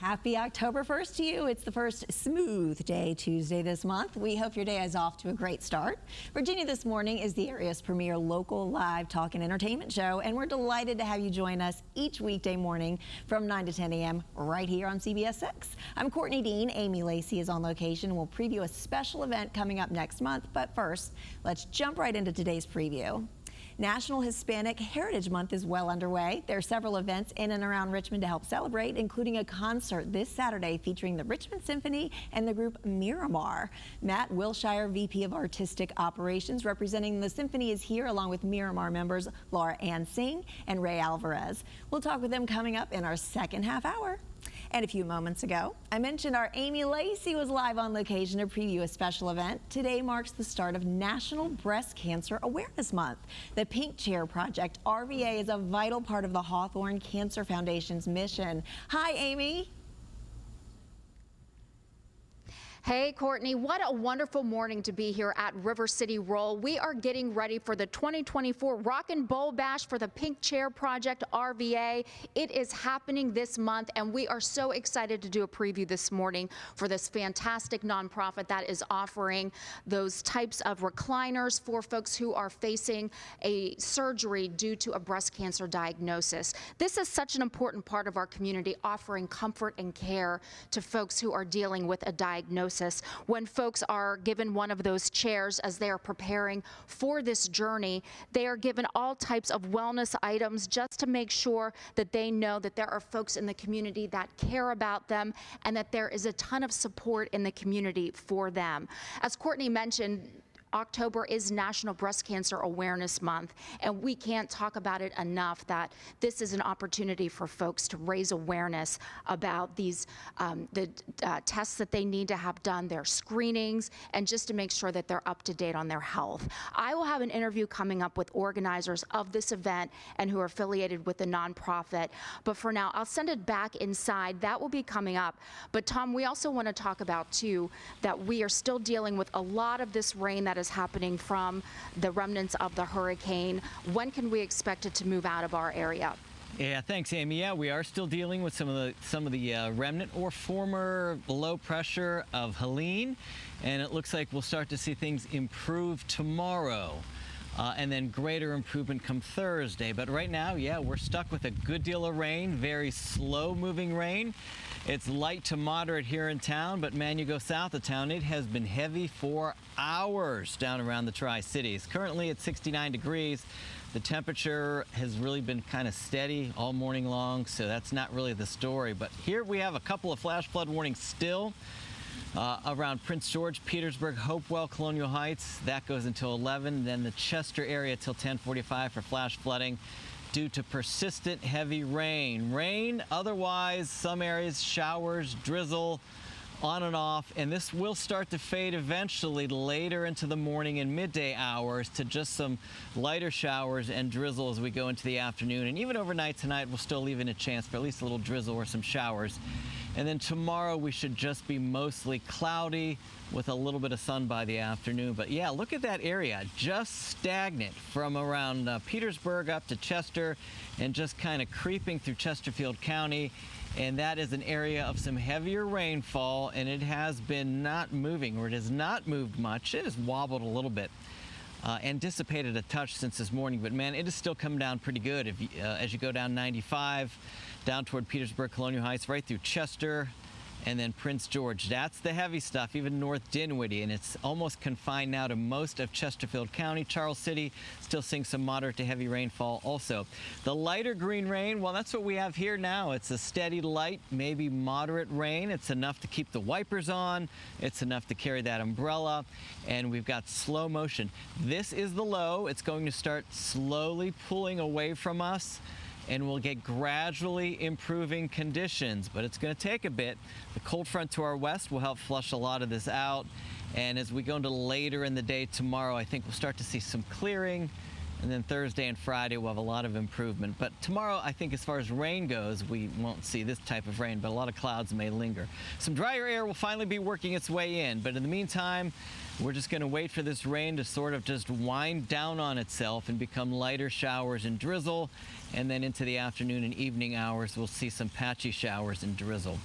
Happy October 1st to you. It's the first smooth day Tuesday this month. We hope your day is off to a great start. Virginia This Morning is the area's premier local live talk and entertainment show, and we're delighted to have you join us each weekday morning from 9 to 10 a.m. right here on CBS 6. I'm Courtney Dean. Amy Lacey is on location, and we'll preview a special event coming up next month. But first, let's jump right into today's preview. National Hispanic Heritage Month is well underway. There are several events in and around Richmond to help celebrate, including a concert this Saturday featuring the Richmond Symphony and the group Miramar. Matt Wilshire, VP of Artistic Operations, representing the symphony, is here along with Miramar members Laura Ann Singh and Ray Alvarez. We'll talk with them coming up in our second half hour. And a few moments ago, I mentioned our Amy Lacey was live on location to preview a special event. Today marks the start of National Breast Cancer Awareness Month. The Pink Chair Project, RVA, is a vital part of the Hawthorne Cancer Foundation's mission. Hi, Amy. Hey, Courtney, what a wonderful morning to be here at River City Roll. We are getting ready for the 2024 Rock and Bowl Bash for the Pink Chair Project, RVA. It is happening this month, and we are so excited to do a preview this morning for this fantastic nonprofit that is offering those types of recliners for folks who are facing a surgery due to a breast cancer diagnosis. This is such an important part of our community, offering comfort and care to folks who are dealing with a diagnosis. When folks are given one of those chairs as they are preparing for this journey, they are given all types of wellness items just to make sure that they know that there are folks in the community that care about them and that there is a ton of support in the community for them. As Courtney mentioned, October is National Breast Cancer Awareness Month, and we can't talk about it enough that this is an opportunity for folks to raise awareness about these tests that they need to have done, their screenings, and just to make sure that they're up to date on their health. I will have an interview coming up with organizers of this event and who are affiliated with the nonprofit, but for now, I'll send it back inside. That will be coming up. But Tom, we also want to talk about, too, that we are still dealing with a lot of this rain that is happening from the remnants of the hurricane. When can we expect it to move out of our area? Yeah, thanks, Amy. Yeah, we are still dealing with some of the remnant or former low pressure of Helene, and it looks like we'll start to see things improve tomorrow. And then greater improvement come Thursday. But right now, yeah, we're stuck with a good deal of rain, very slow moving rain. It's light to moderate here in town, but man, you go south of town, it has been heavy for hours down around the Tri-Cities. Currently at 69 degrees. The temperature has really been kind of steady all morning long, so that's not really the story. But here we have a couple of flash flood warnings still. Around Prince George, Petersburg, Hopewell, Colonial Heights. That goes until 11. Then the Chester area till 10:45 for flash flooding due to persistent heavy rain. Rain, otherwise, some areas, showers, drizzle, on and off, and this will start to fade eventually later into the morning and midday hours to just some lighter showers and drizzle as we go into the afternoon. And even overnight tonight, we'll still leave in a chance for at least a little drizzle or some showers. And then tomorrow, we should just be mostly cloudy with a little bit of sun by the afternoon. But yeah, look at that area, just stagnant from around Petersburg up to Chester and just kind of creeping through Chesterfield County. And that is an area of some heavier rainfall, and it has been not moving, or it has not moved much. It has wobbled a little bit and dissipated a touch since this morning, but man, it is still coming down pretty good. If you, as you go down 95, down toward Petersburg, Colonial Heights, right through Chester, and then Prince George. That's the heavy stuff, even North Dinwiddie, and it's almost confined now to most of Chesterfield County. Charles City still seeing some moderate to heavy rainfall also. The lighter green rain, well, that's what we have here now. It's a steady light, maybe moderate rain. It's enough to keep the wipers on. It's enough to carry that umbrella, and we've got slow motion. This is the low. It's going to start slowly pulling away from us, and we'll get gradually improving conditions, but it's going to take a bit. The cold front to our west will help flush a lot of this out, and as we go into later in the day tomorrow, I think we'll start to see some clearing, and then Thursday and Friday we'll have a lot of improvement. But tomorrow, I think as far as rain goes, we won't see this type of rain, but a lot of clouds may linger. Some drier air will finally be working its way in, but in the meantime, we're just going to wait for this rain to sort of just wind down on itself and become lighter showers and drizzle. And then into the afternoon and evening hours, we'll see some patchy showers and drizzle.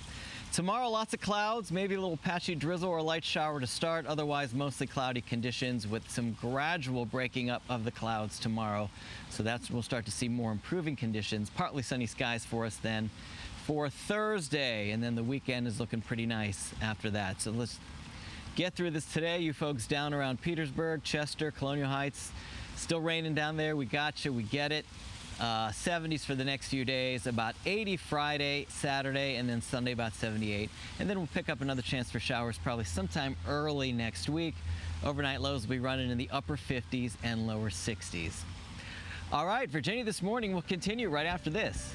Tomorrow, lots of clouds, maybe a little patchy drizzle or a light shower to start. Otherwise, mostly cloudy conditions with some gradual breaking up of the clouds tomorrow. So we'll start to see more improving conditions. Partly sunny skies for us then for Thursday. And then the weekend is looking pretty nice after that. So let's get through this today. You folks down around Petersburg, Chester, Colonial Heights, still raining down there. We got you. We get it. 70s for the next few days, about 80 Friday, Saturday, and then Sunday about 78. And then we'll pick up another chance for showers probably sometime early next week. Overnight lows will be running in the upper 50s and lower 60s. All right, Virginia This Morning will continue right after this.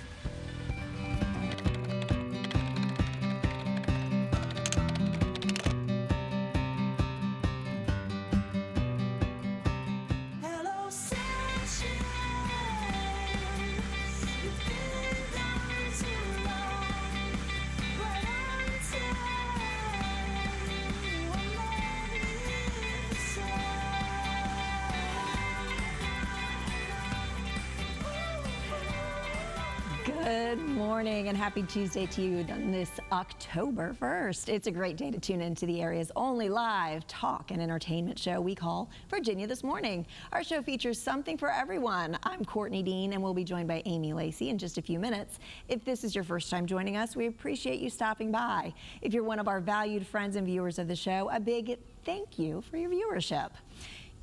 Good morning and happy Tuesday to you on this October 1st. It's a great day to tune into the area's only live talk and entertainment show we call Virginia This Morning. Our show features something for everyone. I'm Courtney Dean and we'll be joined by Amy Lacey in just a few minutes. If this is your first time joining us, we appreciate you stopping by. If you're one of our valued friends and viewers of the show, a big thank you for your viewership.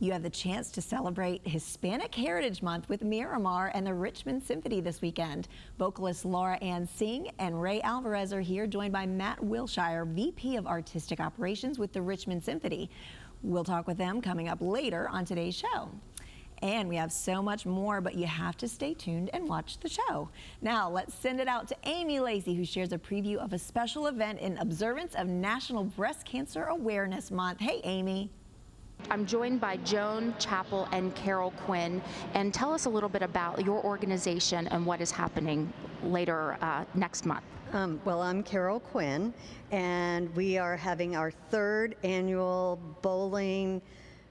You have the chance to celebrate Hispanic Heritage Month with Miramar and the Richmond Symphony this weekend. Vocalists Laura Ann Singh and Ray Alvarez are here, joined by Matt Wilshire, VP of Artistic Operations with the Richmond Symphony. We'll talk with them coming up later on today's show. And we have so much more, but you have to stay tuned and watch the show. Now, let's send it out to Amy Lacey, who shares a preview of a special event in observance of National Breast Cancer Awareness Month. Hey, Amy. I'm joined by Joan Chappell and Carol Quinn. And tell us a little bit about your organization and what is happening later next month. Well, I'm Carol Quinn, and we are having our third annual bowling,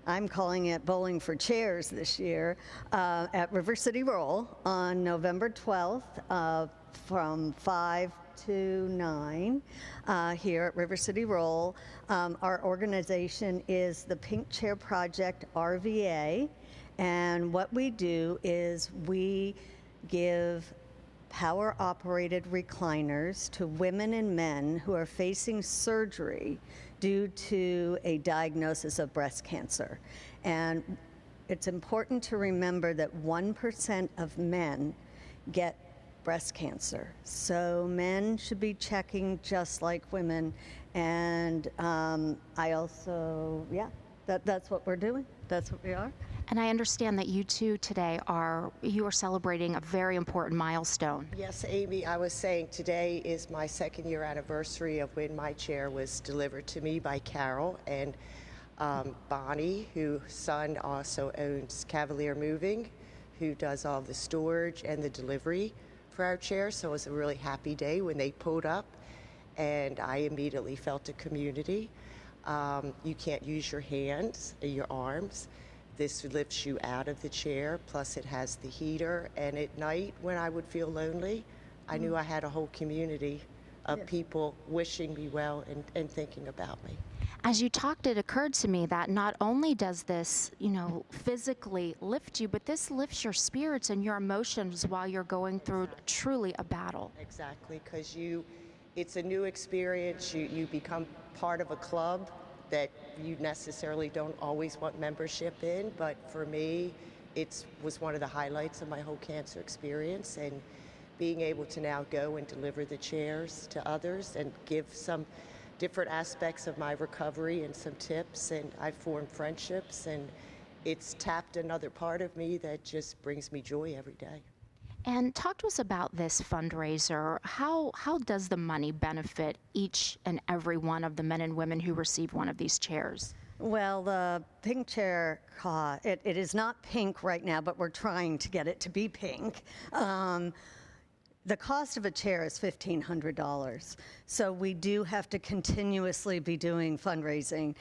I'm calling it Bowling for Chairs this year, at River City Roll on November 12th from 5 to 9 here at River City Roll. Our organization is the Pink Chair Project RVA, and what we do is we give power-operated recliners to women and men who are facing surgery due to a diagnosis of breast cancer. And it's important to remember that 1% of men get breast cancer. So men should be checking just like women. And I also, that's what we're doing. That's what we are. And I understand that you two today are celebrating a very important milestone. Yes, Amy, I was saying today is my second year anniversary of when my chair was delivered to me by Carol, and Bonnie, whose son also owns Cavalier Moving, who does all the storage and the delivery for our chairs. So it was a really happy day when they pulled up, and I immediately felt a community. You can't use your hands or your arms. This lifts you out of the chair, plus it has the heater, and at night when I would feel lonely, I knew I had a whole community of people wishing me well and thinking about me. As you talked, it occurred to me that not only does this, physically lift you, but this lifts your spirits and your emotions while you're going through truly a battle. Exactly, because it's a new experience. You become part of a club that you necessarily don't always want membership in, but for me, it was one of the highlights of my whole cancer experience, and being able to now go and deliver the chairs to others and give some different aspects of my recovery and some tips, and I've formed friendships, and it's tapped another part of me that just brings me joy every day. And talk to us about this fundraiser. How does the money benefit each and every one of the men and women who receive one of these chairs? Well, the pink chair, it is not pink right now, but we're trying to get it to be pink. The cost of a chair is $1,500, so we do have to continuously be doing fundraising.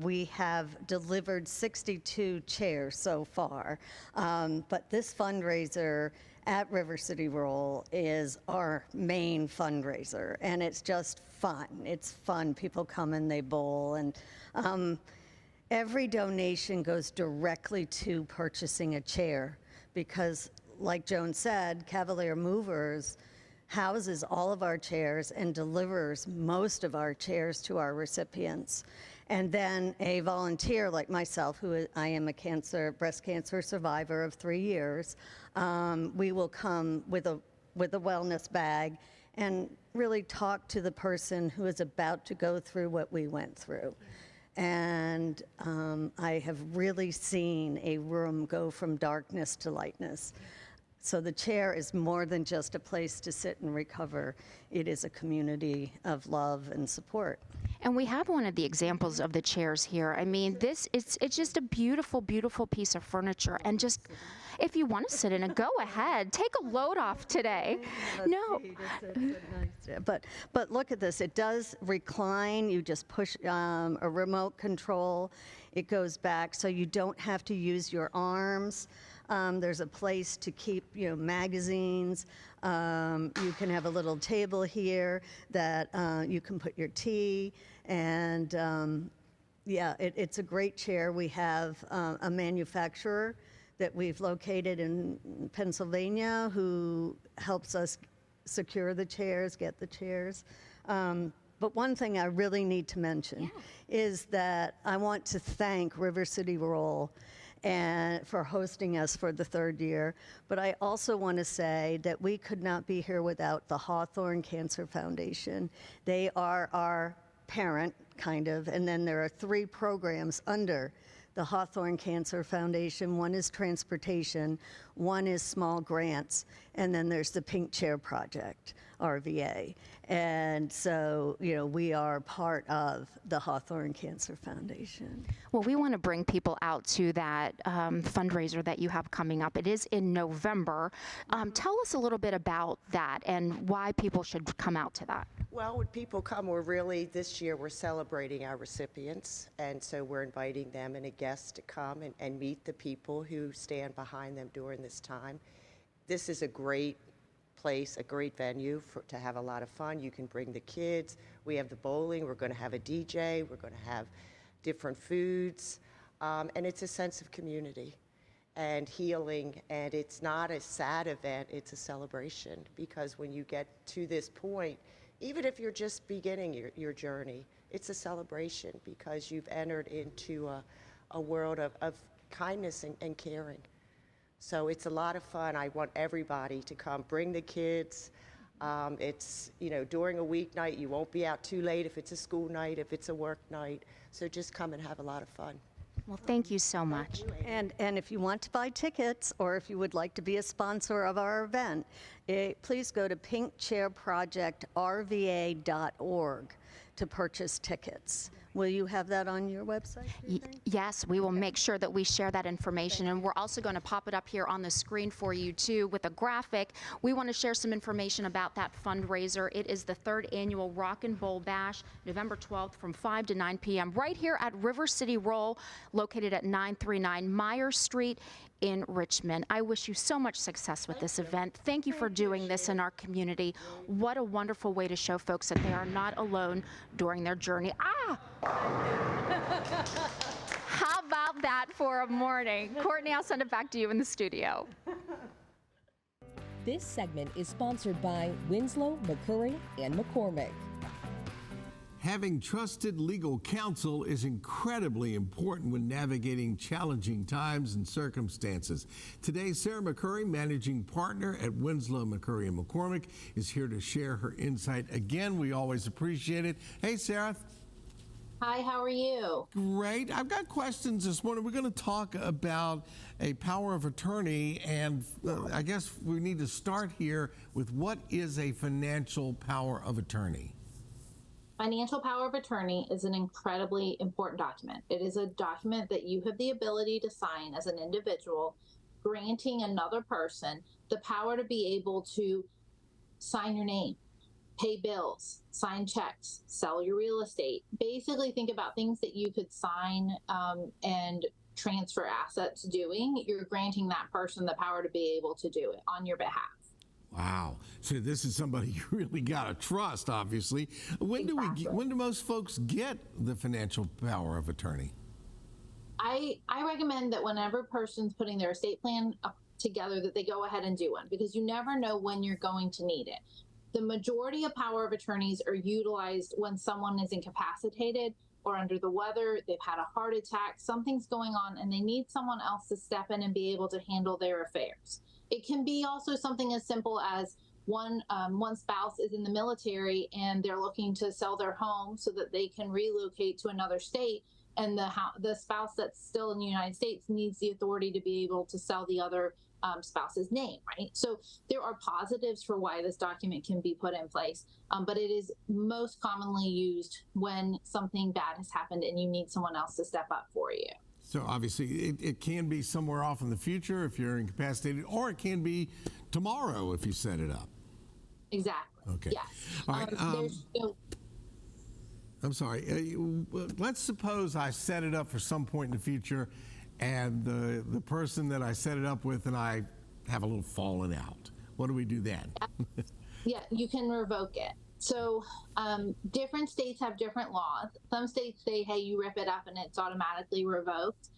We have delivered 62 chairs so far, but this fundraiser at River City Roll is our main fundraiser, and it's just fun. It's fun. People come and they bowl, and every donation goes directly to purchasing a chair because, like Joan said, Cavalier Movers houses all of our chairs and delivers most of our chairs to our recipients. And then a volunteer like myself, I am a breast cancer survivor of 3 years, we will come with a wellness bag and really talk to the person who is about to go through what we went through. And I have really seen a room go from darkness to lightness. So the chair is more than just a place to sit and recover. It is a community of love and support. And we have one of the examples of the chairs here. I mean, it's just a beautiful, beautiful piece of furniture. And just, if you want to sit in it, go ahead. Take a load off today. No. But look at this. It does recline. You just push a remote control. It goes back so you don't have to use your arms. There's a place to keep, magazines. You can have a little table here that you can put your tea. And it's a great chair. We have a manufacturer that we've located in Pennsylvania who helps us secure the chairs, get the chairs. But one thing I really need to mention is that I want to thank River City Roll and for hosting us for the 3rd year. But I also want to say that we could not be here without the Hawthorne Cancer Foundation. They are our parent, kind of, and then there are 3 programs under the Hawthorne Cancer Foundation. One is transportation, one is small grants, and then there's the Pink Chair Project, RVA. And so, we are part of the Hawthorne Cancer Foundation. Well, we want to bring people out to that fundraiser that you have coming up. It is in November. Tell us a little bit about that and why people should come out to that. Well, when people come, this year we're celebrating our recipients, and so we're inviting them and a guest to come and meet the people who stand behind them during this time. This is a great place, a great venue to have a lot of fun. You can bring the kids. We have the bowling. We're going to have a DJ. We're going to have different foods. And it's a sense of community and healing. And it's not a sad event. It's a celebration, because when you get to this point, even if you're just beginning your journey, it's a celebration because you've entered into a world of kindness and caring. So it's a lot of fun. I want everybody to come. Bring the kids. It's, during a weeknight, you won't be out too late if it's a school night, if it's a work night. So just come and have a lot of fun. Well, thank you so much. And if you want to buy tickets, or if you would like to be a sponsor of our event, please go to pinkchairprojectrva.org to purchase tickets. Will you have that on your website? Yes, we will make sure that we share that information, and we're also going to pop it up here on the screen for you too with a graphic. We want to share some information about that fundraiser. It is the 3rd annual Rock and Bowl Bash, November 12th from 5 to 9 p.m. right here at River City Roll, located at 939 Myers Street in Richmond. I wish you so much success with this event. Thank you for doing this in our community. What a wonderful way to show folks that they are not alone during their journey. How about that for a morning? Courtney, I'll send it back to you in the studio. This segment is sponsored by Winslow, McCurry, and McCormick. Having trusted legal counsel is incredibly important when navigating challenging times and circumstances. Today, Sarah McCurry, managing partner at Winslow, McCurry & McCormick, is here to share her insight. Again, we always appreciate it. Hey, Sarah. Hi, how are you? Great. I've got questions this morning. We're going to talk about a power of attorney, and I guess we need to start here with what is a financial power of attorney? Financial power of attorney is an incredibly important document. It is a document that you have the ability to sign as an individual, granting another person the power to be able to sign your name, pay bills, sign checks, sell your real estate. Basically, think about things that you could sign and transfer assets doing, you're granting that person the power to be able to do it on your behalf. Wow. So this is somebody you really got to trust, obviously. When do most folks get the financial power of attorney? I recommend that whenever a person's putting their estate plan together, that they go ahead and do one, because you never know when you're going to need it. The majority of power of attorneys are utilized when someone is incapacitated or under the weather, they've had a heart attack, something's going on, and they need someone else to step in and be able to handle their affairs. It can be also something as simple as one spouse is in the military and they're looking to sell their home so that they can relocate to another state, and the spouse that's still in the United States needs the authority to be able to sell the other spouse's name, right? So there are positives for why this document can be put in place, but it is most commonly used when something bad has happened and you need someone else to step up for you. So obviously it can be somewhere off in the future if you're incapacitated, or it can be tomorrow if you set it up. Exactly. Okay. Yes. All right. I'm sorry. Let's suppose I set it up for some point in the future, and the person that I set it up with and I have a little falling out. What do we do then? Yeah, you can revoke it. So different states have different laws. Some states say, hey, you rip it up and it's automatically revoked.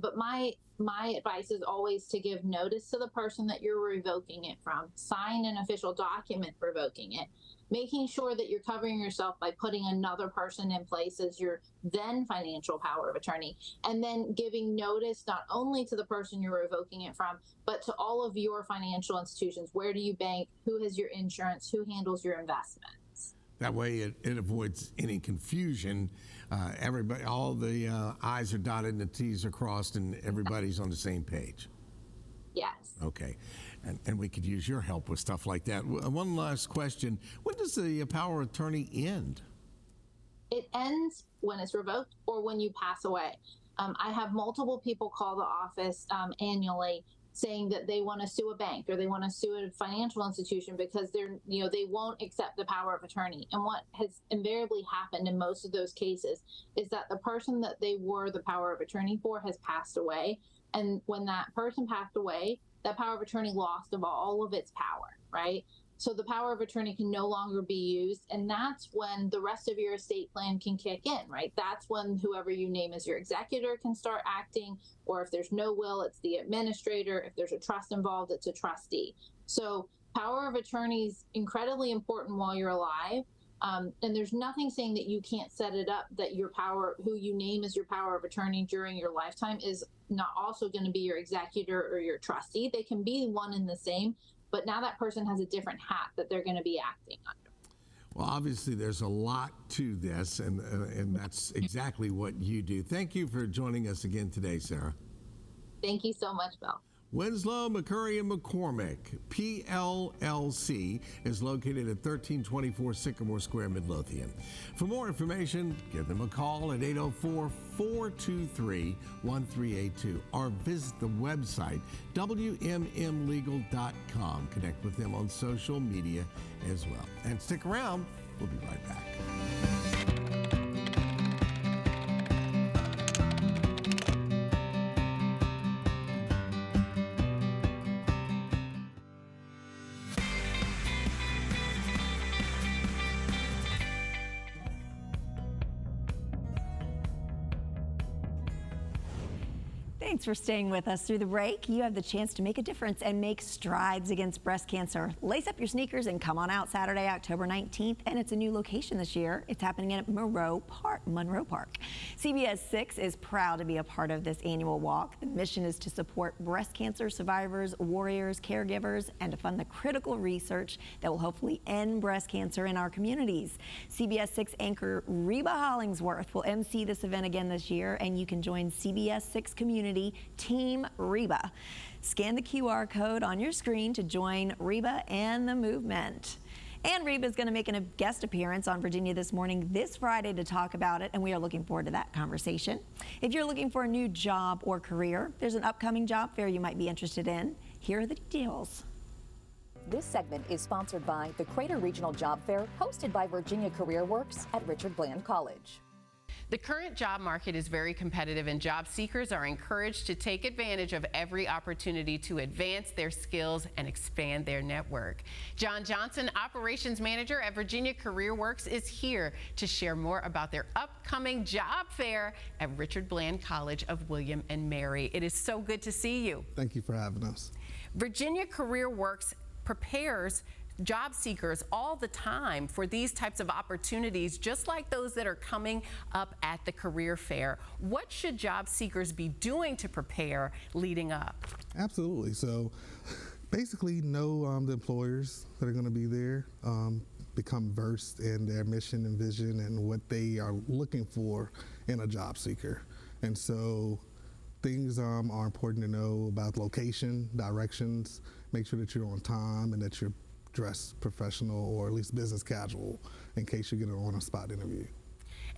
But my advice is always to give notice to the person that you're revoking it from, sign an official document revoking it, making sure that you're covering yourself by putting another person in place as your then financial power of attorney, and then giving notice not only to the person you're revoking it from, but to all of your financial institutions. Where do you bank? Who has your insurance? Who handles your investments? That way it avoids any confusion. Everybody, all the I's are dotted and the T's are crossed, and everybody's on the same page. Yes. Okay. And we could use your help with stuff like that. One last question. When does the power of attorney end? It ends when it's revoked or when you pass away. I have multiple people call the office annually saying that they want to sue a bank or they want to sue a financial institution because they won't accept the power of attorney. And what has invariably happened in most of those cases is that the person that they were the power of attorney for has passed away. And when that person passed away, that power of attorney lost all of its power, right? So the power of attorney can no longer be used. And that's when the rest of your estate plan can kick in, right? That's when whoever you name as your executor can start acting, or if there's no will, it's the administrator. If there's a trust involved, it's a trustee. So power of attorney is incredibly important while you're alive. And there's nothing saying that you can't set it up, that your power, who you name as your power of attorney during your lifetime, is not also going to be your executor or your trustee. They can be one and the same, but now that person has a different hat that they're going to be acting under. Well, obviously there's a lot to this, and that's exactly what you do. Thank you for joining us again today, Sarah. Thank you so much, Bill. Winslow, McCurry, and McCormick, PLLC, is located at 1324 Sycamore Square, Midlothian. For more information, give them a call at 804-423-1382 or visit the website wmmlegal.com. Connect with them on social media as well. And stick around, we'll be right back. Thanks for staying with us through the break. You have the chance to make a difference and make strides against breast cancer. Lace up your sneakers and come on out Saturday, October 19th, and it's a new location this year. It's happening at Monroe Park. CBS 6 is proud to be a part of this annual walk. The mission is to support breast cancer survivors, warriors, caregivers, and to fund the critical research that will hopefully end breast cancer in our communities. CBS 6 anchor Reba Hollingsworth will MC this event again this year, and you can join CBS 6 community Team Reba. Scan the QR code on your screen to join Reba and the movement. And Reba is going to make a guest appearance on Virginia This Morning this Friday to talk about it, and we are looking forward to that conversation. If you're looking for a new job or career, there's an upcoming job fair you might be interested in. Here are the details. This segment is sponsored by the Crater Regional Job Fair, hosted by Virginia Career Works at Richard Bland College. The current job market is very competitive, and job seekers are encouraged to take advantage of every opportunity to advance their skills and expand their network. John Johnson, Operations Manager at Virginia CareerWorks, is here to share more about their upcoming job fair at Richard Bland College of William and Mary. It is so good to see you. Thank you for having us. Virginia CareerWorks prepares job seekers all the time for these types of opportunities, just like those that are coming up at the career fair. What should job seekers be doing to prepare leading up? Absolutely. So basically know the employers that are going to be there, become versed in their mission and vision and what they are looking for in a job seeker. And so things are important to know about location, directions, make sure that you're on time and that you're dressed professional or at least business casual in case you get an on-the-spot interview.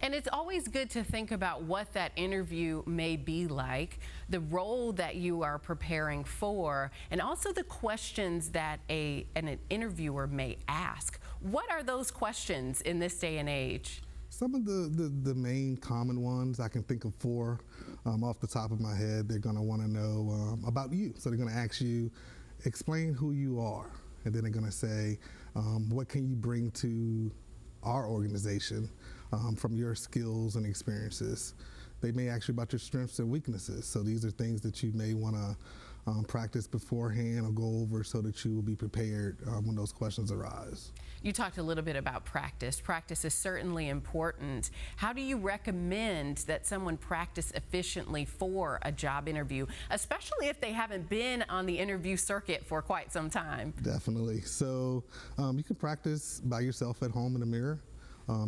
And it's always good to think about what that interview may be like, the role that you are preparing for, and also the questions that an interviewer may ask. What are those questions in this day and age? Some of the main common ones, I can think of 4 off the top of my head. They're going to want to know about you. So they're going to ask you, explain who you are. And then they're going to say, what can you bring to our organization from your skills and experiences? They may ask you about your strengths and weaknesses. So these are things that you may want to practice beforehand or go over so that you will be prepared when those questions arise. You talked a little bit about practice. Practice is certainly important. How do you recommend that someone practice efficiently for a job interview, especially if they haven't been on the interview circuit for quite some time? Definitely. So you can practice by yourself at home in the mirror,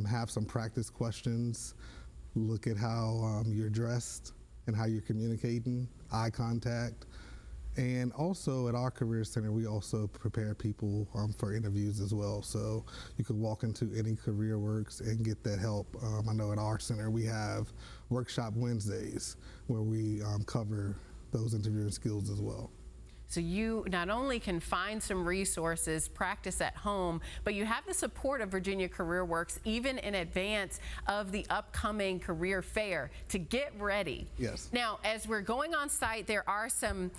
have some practice questions, look at how you're dressed and how you're communicating, eye contact. And also at our Career Center, we also prepare people for interviews as well. So you could walk into any CareerWorks and get that help. I know at our center we have Workshop Wednesdays where we cover those interviewing skills as well. So you not only can find some resources, practice at home, but you have the support of Virginia CareerWorks even in advance of the upcoming career fair to get ready. Yes. Now, as we're going on site, there are some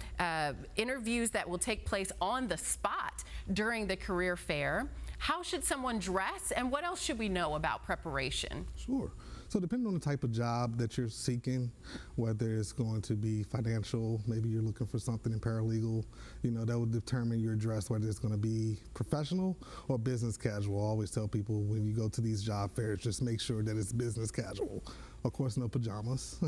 interviews that will take place on the spot during the career fair. How should someone dress, and what else should we know about preparation? Sure. So depending on the type of job that you're seeking, whether it's going to be financial, maybe you're looking for something in paralegal, that would determine your dress, whether it's going to be professional or business casual. I always tell people when you go to these job fairs, just make sure that it's business casual. Of course, no pajamas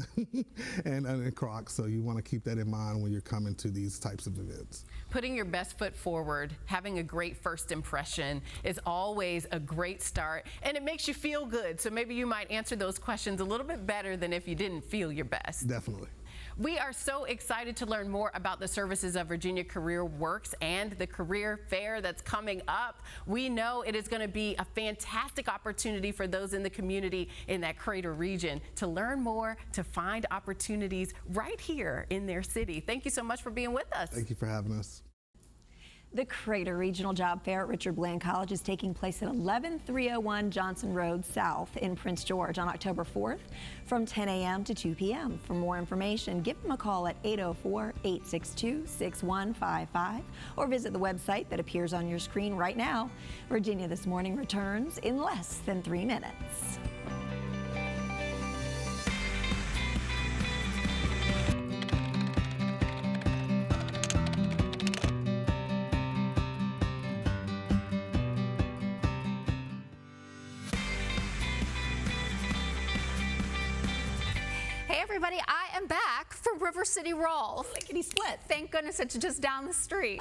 and Crocs, so you want to keep that in mind when you're coming to these types of events. Putting your best foot forward, having a great first impression is always a great start, and it makes you feel good. So maybe you might answer those questions a little bit better than if you didn't feel your best. Definitely. We are so excited to learn more about the services of Virginia CareerWorks and the career fair that's coming up. We know it is going to be a fantastic opportunity for those in the community in that Crater region to learn more, to find opportunities right here in their city. Thank you so much for being with us. Thank you for having us. The Crater Regional Job Fair at Richard Bland College is taking place at 11301 Johnson Road South in Prince George on October 4th from 10 a.m. to 2 p.m. For more information, give them a call at 804-862-6155 or visit the website that appears on your screen right now. Virginia This Morning returns in less than 3 minutes. Everybody, I am back for River City Roll. Lickety split. Thank goodness it's just down the street.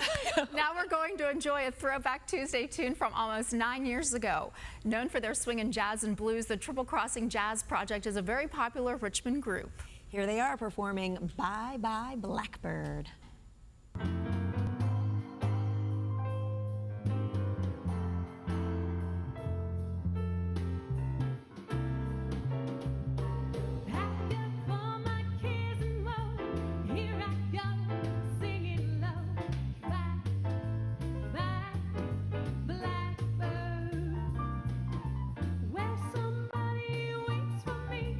Now we're going to enjoy a Throwback Tuesday tune from almost 9 years ago. Known for their swinging jazz and blues, the Triple Crossing Jazz Project is a very popular Richmond group. Here they are performing Bye Bye Blackbird. Where somebody waits for me.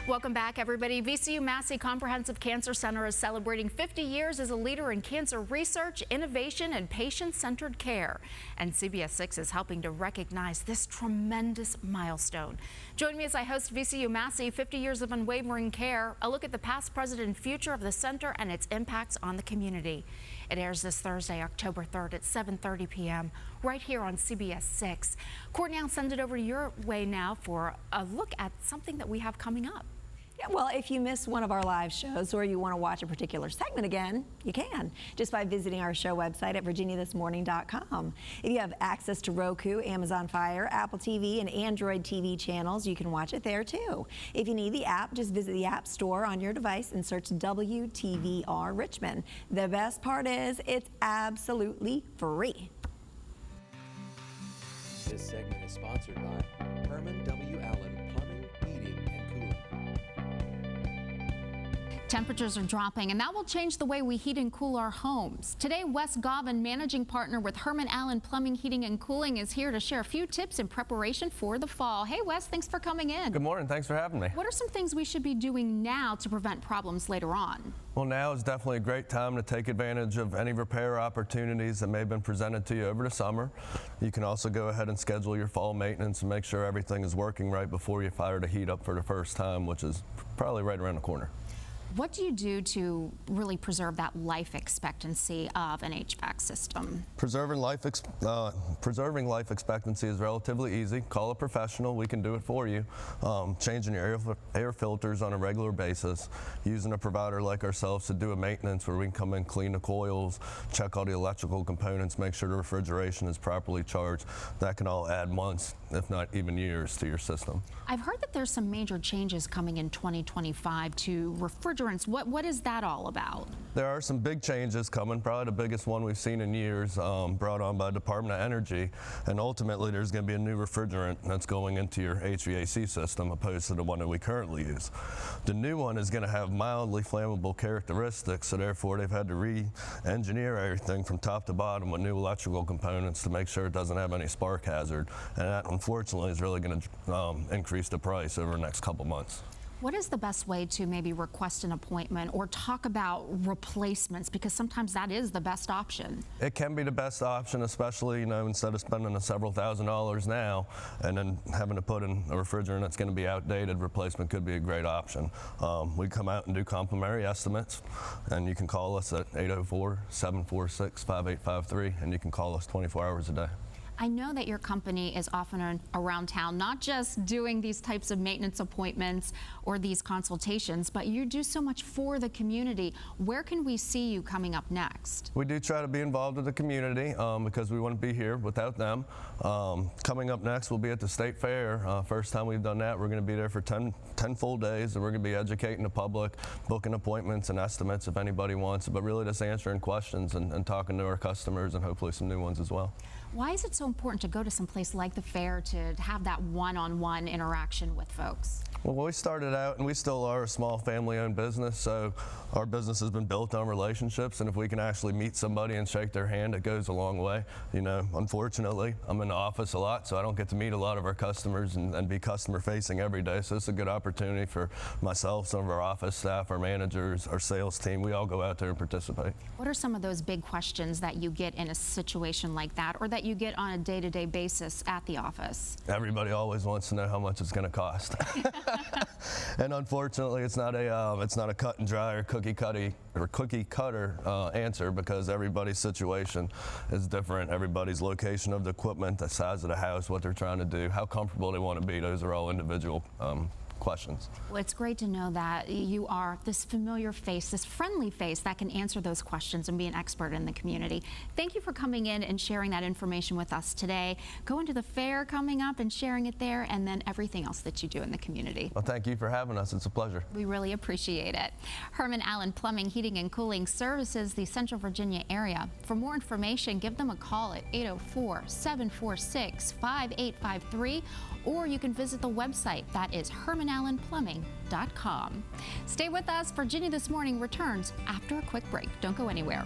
Welcome back, everybody. VCU Massey Comprehensive Cancer Center is celebrating 50 years as a leader in cancer research, innovation, and patient-centered care. And CBS 6 is helping to recognize this tremendous milestone. Join me as I host VCU Massey 50 Years of Unwavering Care, a look at the past, present, and future of the center and its impacts on the community. It airs this Thursday, October 3rd at 7:30 p.m. right here on CBS 6. Courtney, I'll send it over your way now for a look at something that we have coming up. Yeah, well, if you miss one of our live shows or you want to watch a particular segment again, you can just by visiting our show website at virginiathismorning.com. If you have access to Roku, Amazon Fire, Apple TV, and Android TV channels, you can watch it there too. If you need the app, just visit the App Store on your device and search WTVR Richmond. The best part is it's absolutely free. This segment is sponsored by Herman W. Allen Plumbing, Heating, and Cooling. Temperatures are dropping, and that will change the way we heat and cool our homes. Today, Wes Govan, managing partner with Herman Allen Plumbing, Heating, and Cooling, is here to share a few tips in preparation for the fall. Hey, Wes, thanks for coming in. Good morning. Thanks for having me. What are some things we should be doing now to prevent problems later on? Well, now is definitely a great time to take advantage of any repair opportunities that may have been presented to you over the summer. You can also go ahead and schedule your fall maintenance and make sure everything is working right before you fire the heat up for the first time, which is probably right around the corner. What do you do to really preserve that life expectancy of an HVAC system? Preserving life expectancy is relatively easy. Call a professional. We can do it for you. Changing your air filters on a regular basis. Using a provider like ourselves to do a maintenance where we can come in, clean the coils, check all the electrical components, make sure the refrigeration is properly charged. That can all add months, if not even years, to your system. I've heard that there's some major changes coming in 2025 to refrigerants. What is that all about? There are some big changes coming, probably the biggest one we've seen in years, brought on by the Department of Energy. And ultimately, there's going to be a new refrigerant that's going into your HVAC system opposed to the one that we currently use. The new one is going to have mildly flammable characteristics, so therefore they've had to re-engineer everything from top to bottom with new electrical components to make sure it doesn't have any spark hazard. And that, unfortunately, is really going to increase the price over the next couple months. What is the best way to maybe request an appointment or talk about replacements? Because sometimes that is the best option. It can be the best option, especially, instead of spending several $1,000s now and then having to put in a refrigerant that's going to be outdated, replacement could be a great option. We come out and do complimentary estimates, and you can call us at 804-746-5853, and you can call us 24 hours a day. I know that your company is often around town, not just doing these types of maintenance appointments or these consultations, but you do so much for the community. Where can we see you coming up next? We do try to be involved with the community because we wouldn't be here without them. Coming up next, we'll be at the State Fair. First time we've done that, we're going to be there for 10 full days, and we're going to be educating the public, booking appointments and estimates if anybody wants, but really just answering questions and talking to our customers and hopefully some new ones as well. Why is it so important to go to some place like the fair to have that one-on-one interaction with folks? Well, we started out, and we still are a small family-owned business, so our business has been built on relationships, and if we can actually meet somebody and shake their hand, it goes a long way. Unfortunately, I'm in the office a lot, so I don't get to meet a lot of our customers and be customer-facing every day, so it's a good opportunity for myself, some of our office staff, our managers, our sales team. We all go out there and participate. What are some of those big questions that you get in a situation like that, or that you get on a day-to-day basis at the office? Everybody always wants to know how much it's going to cost. And unfortunately, it's not a cut and dry or cookie cutter answer, because everybody's situation is different. Everybody's location of the equipment, the size of the house, what they're trying to do, how comfortable they want to be. Those are all individual questions. Well, it's great to know that you are this familiar face, this friendly face that can answer those questions and be an expert in the community. Thank you for coming in and sharing that information with us today. Going to the fair coming up and sharing it there, and then everything else that you do in the community. Well, thank you for having us. It's a pleasure. We really appreciate it. Herman Allen Plumbing, Heating, and Cooling services the Central Virginia area. For more information, give them a call at 804-746-5853, or you can visit the website. That is hermanallenplumbing.com. Stay with us. Virginia This Morning returns after a quick break. Don't go anywhere.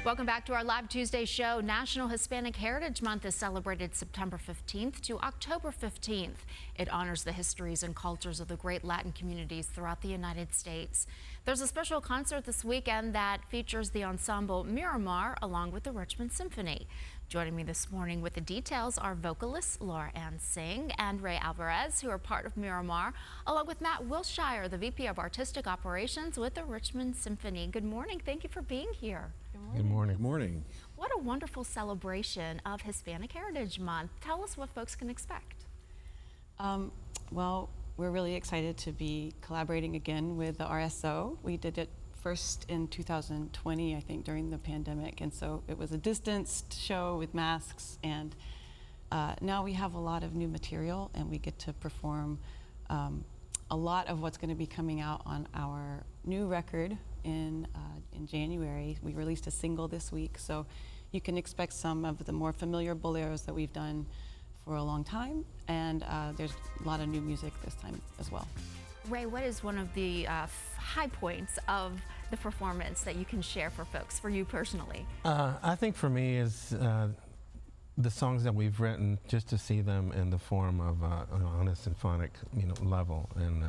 Welcome back to our Live Tuesday show. National Hispanic Heritage Month is celebrated September 15th to October 15th. It honors the histories and cultures of the great Latin communities throughout the United States. There's a special concert this weekend that features the ensemble Miramar along with the Richmond Symphony. Joining me this morning with the details are vocalists Laura Ann Singh and Ray Alvarez, who are part of Miramar, along with Matt Wilshire, the VP of Artistic Operations with the Richmond Symphony. Good morning. Thank you for being here. Good morning. Good morning. What a wonderful celebration of Hispanic Heritage Month. Tell us what folks can expect. Well, we're really excited to be collaborating again with the RSO. We did it first in 2020, I think, during the pandemic, and so it was a distanced show with masks, and now we have a lot of new material, and we get to perform a lot of what's going to be coming out on our new record in January. We released a single this week, so you can expect some of the more familiar boleros that we've done for a long time, and there's a lot of new music this time as well. Ray, what is one of the high points of the performance that you can share for folks, for you personally? I think for me is the songs that we've written, just to see them in the form of on a symphonic level. And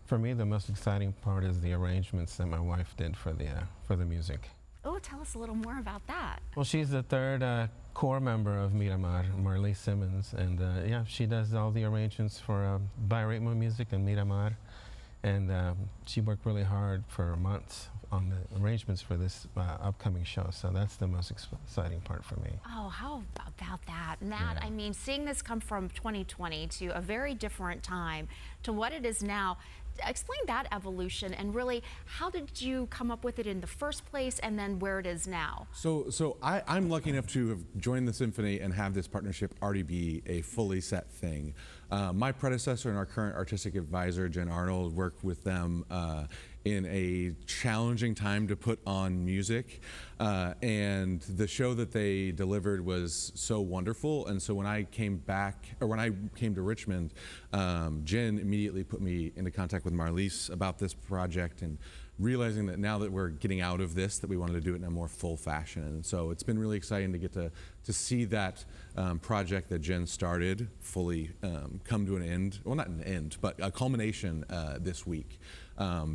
for me, the most exciting part is the arrangements that my wife did for the music. Oh, tell us a little more about that. Well, she's the third core member of Miramar, Marlise Simmons, and yeah, she does all the arrangements for Bi-Ritmo Music and Miramar, and she worked really hard for months on the arrangements for this upcoming show, so that's the most exciting part for me. Oh, how about that, Matt? Yeah. I mean, seeing this come from 2020 to a very different time to what it is now, explain that evolution, and really, how did you come up with it in the first place, and then where it is now? So I'm lucky enough to have joined the symphony and have this partnership already be a fully set thing. My predecessor and our current artistic advisor, Jen Arnold, worked with them in a challenging time to put on music, and the show that they delivered was so wonderful. And so when I came to Richmond, Jen immediately put me into contact with Marlise about this project, and realizing that now that we're getting out of this, that we wanted to do it in a more full fashion. And so it's been really exciting to get to see that project that Jen started fully come to an end. Well, not an end, but a culmination this week.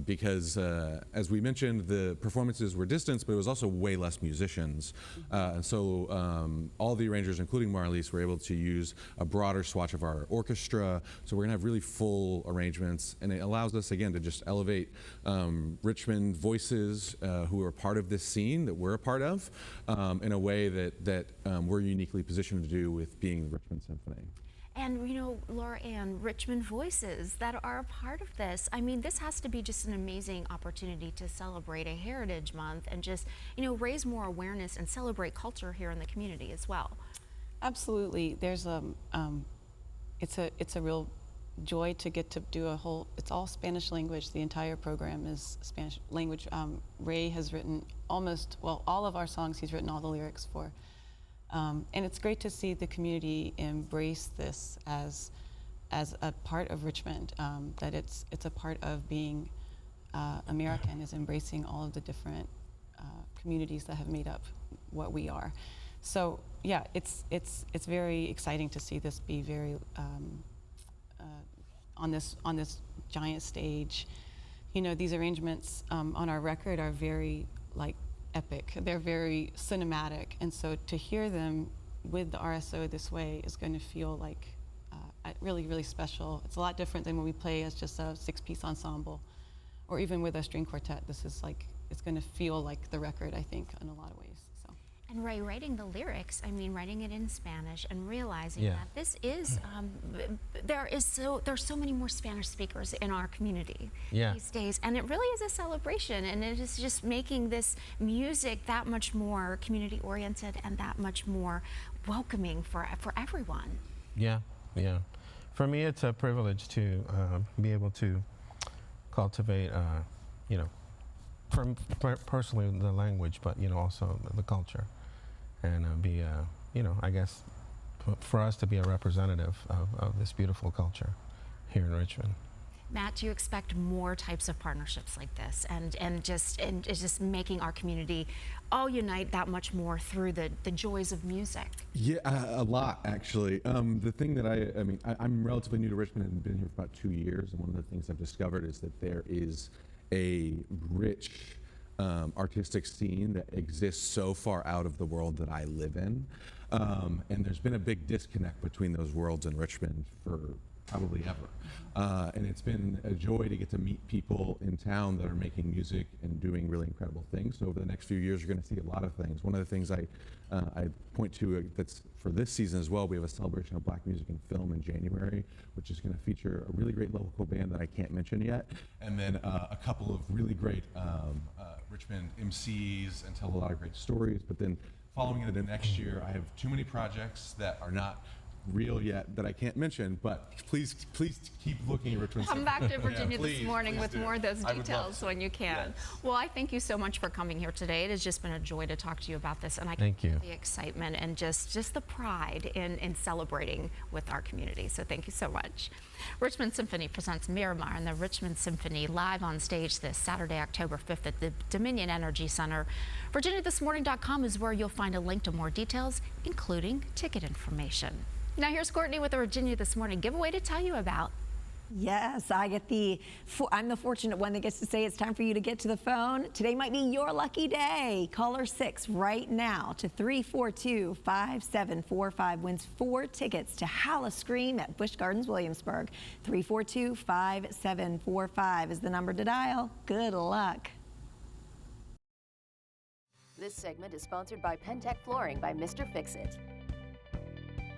Because as we mentioned, the performances were distanced, but it was also way less musicians. And so all the arrangers, including Marlise, were able to use a broader swatch of our orchestra. So we're gonna have really full arrangements, and it allows us, again, to just elevate Richmond voices who are part of this scene that we're a part of in a way that we're uniquely positioned to do with being the Richmond Symphony. And, you know, Laura Ann, Richmond voices that are a part of this. I mean, this has to be just an amazing opportunity to celebrate a Heritage Month and just, you know, raise more awareness and celebrate culture here in the community as well. Absolutely. There's it's a real joy to get to do a whole, it's all Spanish language. The entire program is Spanish language. Ray has written all of our songs he's written all the lyrics for. And it's great to see the community embrace this as a part of Richmond, that it's a part of being American, is embracing all of the different communities that have made up what we are. So yeah, it's very exciting to see this be very on this giant stage. You know, these arrangements on our record are very epic. They're very cinematic, and so to hear them with the RSO this way is going to feel like really, really special. It's a lot different than when we play as just a 6-piece ensemble, or even with a string quartet. This is it's going to feel like the record, I think, in a lot of ways. So. And Ray, writing the lyrics, I mean, writing it in Spanish and realizing that this is, there's so many more Spanish speakers in our community these days, and it really is a celebration, and it is just making this music that much more community oriented and that much more welcoming for everyone. Yeah. For me, it's a privilege to be able to cultivate, you know, personally the language, but you know, also the culture, and be you know, I guess for us to be a representative of this beautiful culture here in Richmond. Matt, do you expect more types of partnerships like this, and just making our community all unite that much more through the joys of music? Yeah, a lot actually. The thing that I'm relatively new to Richmond and been here for about 2 years, and one of the things I've discovered is that there is a rich artistic scene that exists so far out of the world that I live in. And there's been a big disconnect between those worlds in Richmond for probably ever. And it's been a joy to get to meet people in town that are making music and doing really incredible things. So over the next few years, you're going to see a lot of things. One of the things I point to that's for this season as well, we have a celebration of Black music and film in January, which is going to feature a really great local band that I can't mention yet, and then a couple of really great Richmond MCs and tell a lot of great stories. But then following into next year, I have too many projects that are not real yet that I can't mention, but please keep looking at Richmond. Come back to Virginia Yeah, this morning with more of those I would love details to. when you can. Yes. Well, I thank you so much for coming here today. It has just been a joy to talk to you about this, and I Thank you. the excitement and just the pride in celebrating with our community. So thank you so much. Richmond Symphony presents Miramar and the Richmond Symphony live on stage this Saturday, October 5th at the Dominion Energy Center. VirginiaThisMorning.com is where you'll find a link to more details, including ticket information. Now here's Courtney with the Virginia This Morning giveaway to tell you about. Yes, I'm the fortunate one that gets to say it's time for you to get to the phone. Today might be your lucky day. Caller 6 right now to 342-5745 wins 4 tickets to Howl-O-Scream at Busch Gardens, Williamsburg. 342-5745 is the number to dial. Good luck. This segment is sponsored by Pentec Flooring by Mr. Fix-It.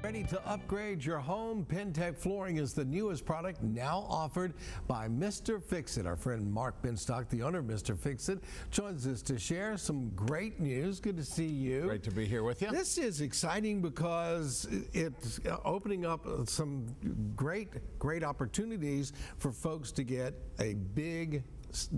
Ready to upgrade your home? Pentec Flooring is the newest product now offered by Mr. Fix-It. Our friend Mark Binstock, the owner of Mr. Fix-It, joins us to share some great news. Good to see you. Great to be here with you. This is exciting because it's opening up some great opportunities for folks to get a big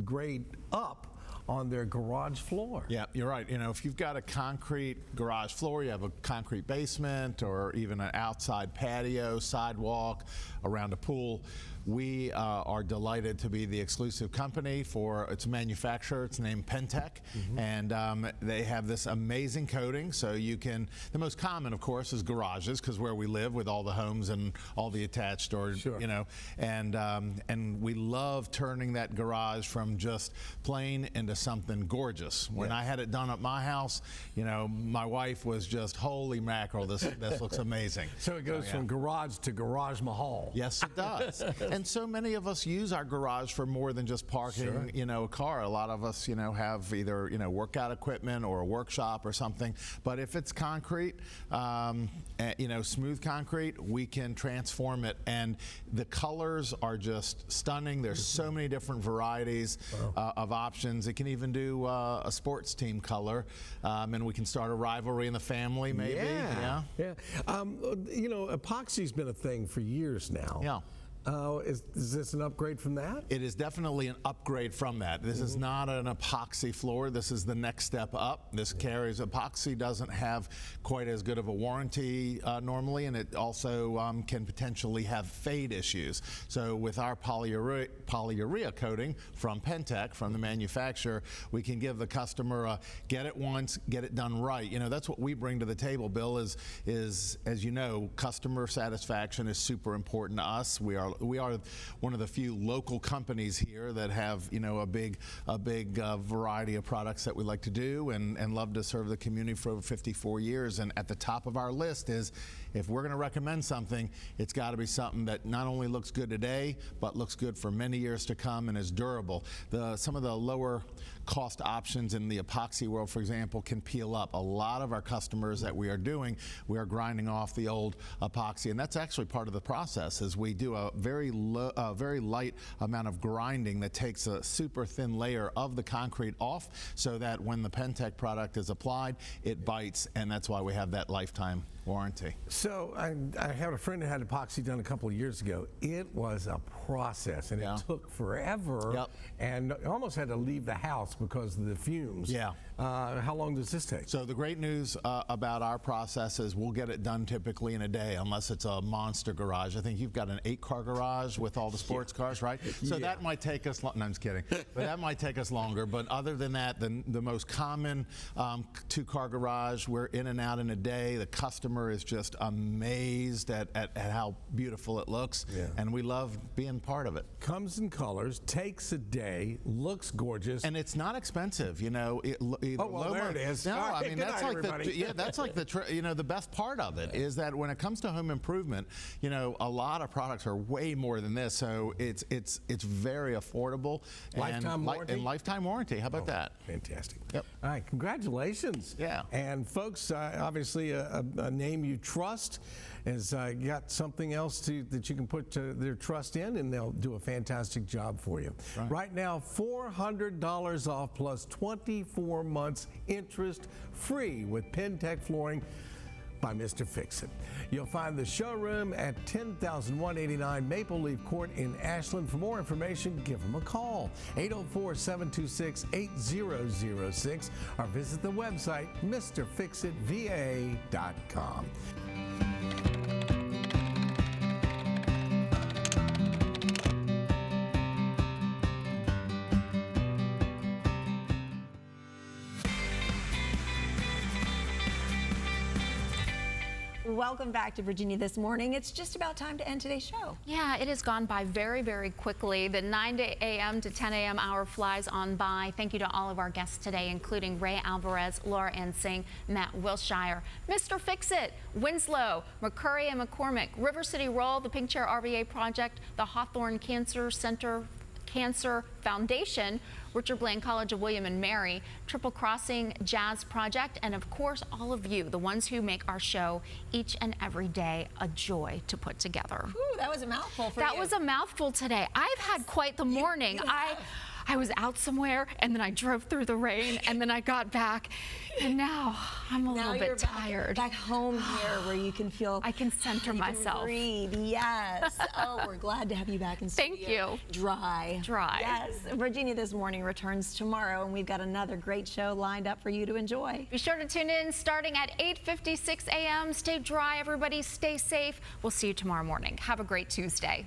grade up on their garage floor. Yeah, you're right. You know, if you've got a concrete garage floor, you have a concrete basement, or even an outside patio, sidewalk, around a pool, we are delighted to be the exclusive company for its manufacturer. It's named Pentec, and they have this amazing coating. So you can, the most common, of course, is garages, because where we live with all the homes and all the attached, or you know, and we love turning that garage from just plain into something gorgeous. When I had it done at my house, you know, my wife was just, holy mackerel, this looks amazing. So it goes from garage to garage mahal. Yes, it does. And so many of us use our garage for more than just parking, you know, a car. A lot of us, you know, have either, you know, workout equipment or a workshop or something. But if it's concrete, you know, smooth concrete, we can transform it. And the colors are just stunning. There's so many different varieties of options. It can even do a sports team color, and we can start a rivalry in the family, maybe. Yeah. You know, epoxy's been a thing for years now. Yeah. Is this an upgrade from that? It is definitely an upgrade from that. This is not an epoxy floor. This is the next step up. This carries, epoxy doesn't have quite as good of a warranty normally, and it also can potentially have fade issues. So with our polyurea coating from Pentec, from the manufacturer, we can give the customer a get it once, get it done right. You know, that's what we bring to the table, Bill, is as you know, customer satisfaction is super important to us. We are one of the few local companies here that have, you know, a big variety of products that we like to do and love to serve the community for over 54 years. And at the top of our list is, if we're going to recommend something, it's got to be something that not only looks good today, but looks good for many years to come and is durable. Some of the lower cost options in the epoxy world, for example, can peel up. A lot of our customers that we are grinding off the old epoxy, and that's actually part of the process. Is we do a very light amount of grinding that takes a super thin layer of the concrete off, so that when the Pentec product is applied, it bites, and that's why we have that lifetime warranty. So I had a friend who had epoxy done a couple of years ago. It was a process, and it took forever, and almost had to leave the house because of the fumes. Yeah. How long does this take? So the great news about our process is we'll get it done typically in a day, unless it's a monster garage. I think you've got an 8-car garage with all the sports cars, right? So that might take us, no, I'm just kidding, but that might take us longer. But other than that, the most common 2-car garage, we're in and out in a day. The customer is just amazed at how beautiful it looks, and we love being part of it. Comes in colors, takes a day, looks gorgeous, and it's not expensive. You know, there it is. No, I mean Good that's night, like everybody. that's like the best part of it is that when it comes to home improvement, you know, a lot of products are way more than this, so it's very affordable. Lifetime warranty. And lifetime warranty. How about that? Fantastic. Yep. All right, congratulations. Yeah. And folks, obviously a name you trust has got something else that you can put their trust in, and they'll do a fantastic job for you. Right now, $400 off plus 24 months interest free with Pentec Flooring by Mr. Fix-It. You'll find the showroom at 10,189 Maple Leaf Court in Ashland. For more information, give them a call, 804-726-8006, or visit the website, MrFixItVA.com. Welcome back to Virginia This Morning. It's just about time to end today's show. Yeah, it has gone by very, very quickly. The 9 a.m. to 10 a.m. hour flies on by. Thank you to all of our guests today, including Ray Alvarez, Laura Ann Singh, Matt Wilshire, Mr. Fix-It, Winslow, McCurry and McCormick, River City Roll, the Pink Chair RVA Project, the Hawthorne Cancer Center Cancer Foundation, Richard Blaine College of William and Mary, Triple Crossing Jazz Project, and of course all of you, the ones who make our show each and every day a joy to put together. Ooh, that was a mouthful for you. That was a mouthful today. I've had quite the morning. I was out somewhere, and then I drove through the rain, and then I got back, and now I'm a little bit tired. Back home here where you can feel... I can center myself. Breathe, yes. Oh, we're glad to have you back in studio. Thank you. Dry. Yes. Virginia This Morning returns tomorrow, and we've got another great show lined up for you to enjoy. Be sure to tune in starting at 8:56 a.m. Stay dry, everybody. Stay safe. We'll see you tomorrow morning. Have a great Tuesday.